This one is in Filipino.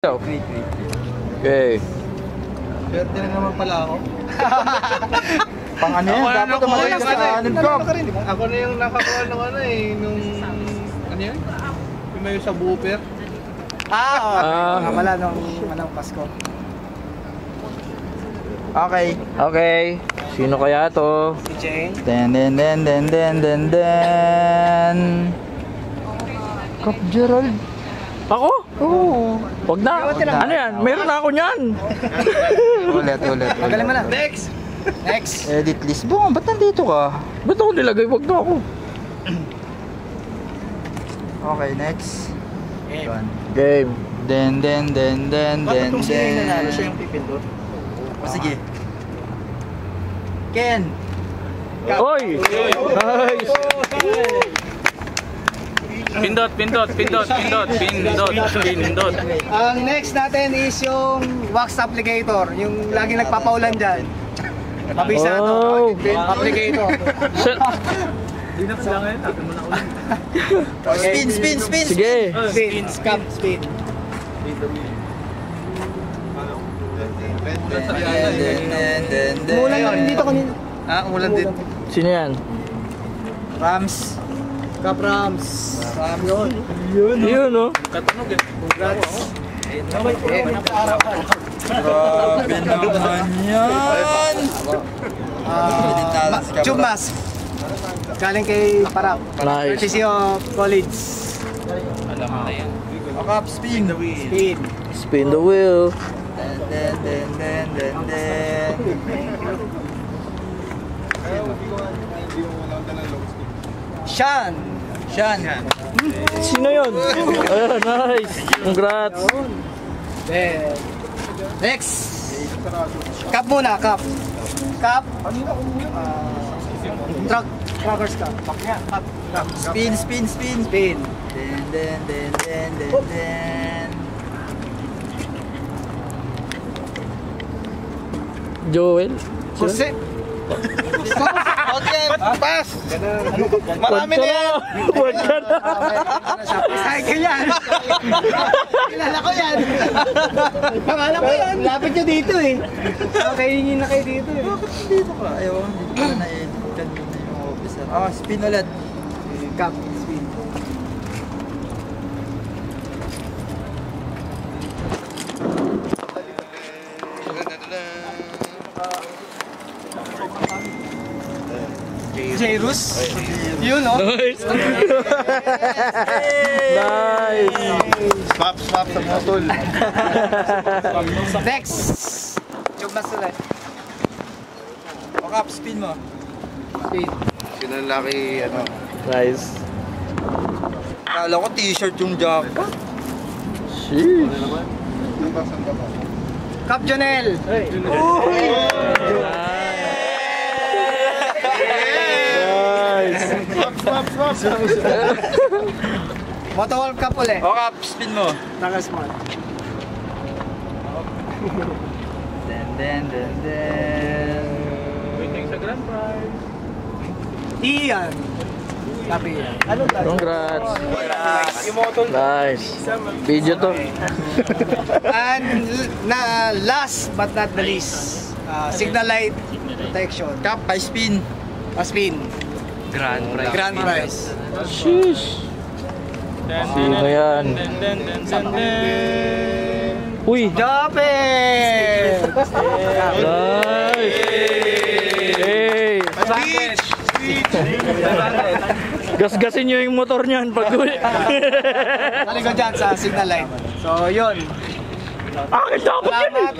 Wait. Okay. Pwede na naman pala ako. Pang ano yan? Dapat tumalay ka sa anong cup. Ako na yung nakakuha ng ano eh, nung... Ano yan? Yung may sa booper. Nga pala nung anong Pasko. Okay. Okay. Sino kaya to? Si Jane. Den. Cup Gerald. Ako? Oo. Wag na. Ano yan? Meron na ako niyan. Ulit. Magaling mo na. Next! Edit list. Bong, ba't nandito ka? Ba't ako nilagay? Wag na ako. Okay, next. Game. Den. Bakit itong siya yung nanalo siya yung pipindot? Sige. Ken. Oy! Nice! Pindot. Ang next natin is yung wax applicator. Yung laging nagpapaulan dyan. Mabisa Oh. to. Applicator. Hindi na kailangan yun. Atin mo na ulit. Spin. Sige. Spin. Scam spin. Den. Umulan yun dito kanina. Umulan din. Sino yan? Rams. Cup Rams. Yun, no? Katunog eh. Congrats. Grabe naman yan. Chumas. Galing kay Parap. Nice. Courtesy of college. Alam mo na yan. Cup spin. Spin. Spin the wheel. Den. Sean. Sino yun? Ayan, nice. Congrats. Then, next. Cup muna, cup. Cup. Truckers cup. Cup. Spin. Spin. Den. Joel. Jose. Okay, pass. Marami na yan. Wag ka na. Cycle yan. Kilala ko yan. Pangalan ko yan. Lapit nyo dito eh. Kainin na kayo dito eh. Dito ka. Ayaw, hindi ko na na-edit kanina yung officer. Spin ulit. Cup. Spin. Jairus. Yun, no? Nice. Nice. Swap sa motol. Next. Chumas ulit. Cup, spin mo. Spin. Sino laki, ano? Nice. Kala ko t-shirt yung jacket. Sheesh. Cup Jonel. Moto World Cup ulit. Cup, spin mo. Nakasmart. Den. Waiting sa grand prize. Ian. Sabi yan. Ano tayo? Congrats. Nice. Video to. And last but not the least, signal light protection. Cup, high spin. Spin. Grand prize. Grand prize. Sheesh. Sino yan? Uy. Jopet! Nice. Hey. Beach! Gasgasin nyo yung motor niyan pag uwi. Naligo dyan sa signal light. So, yun. Akin dapat yan eh. Salamat.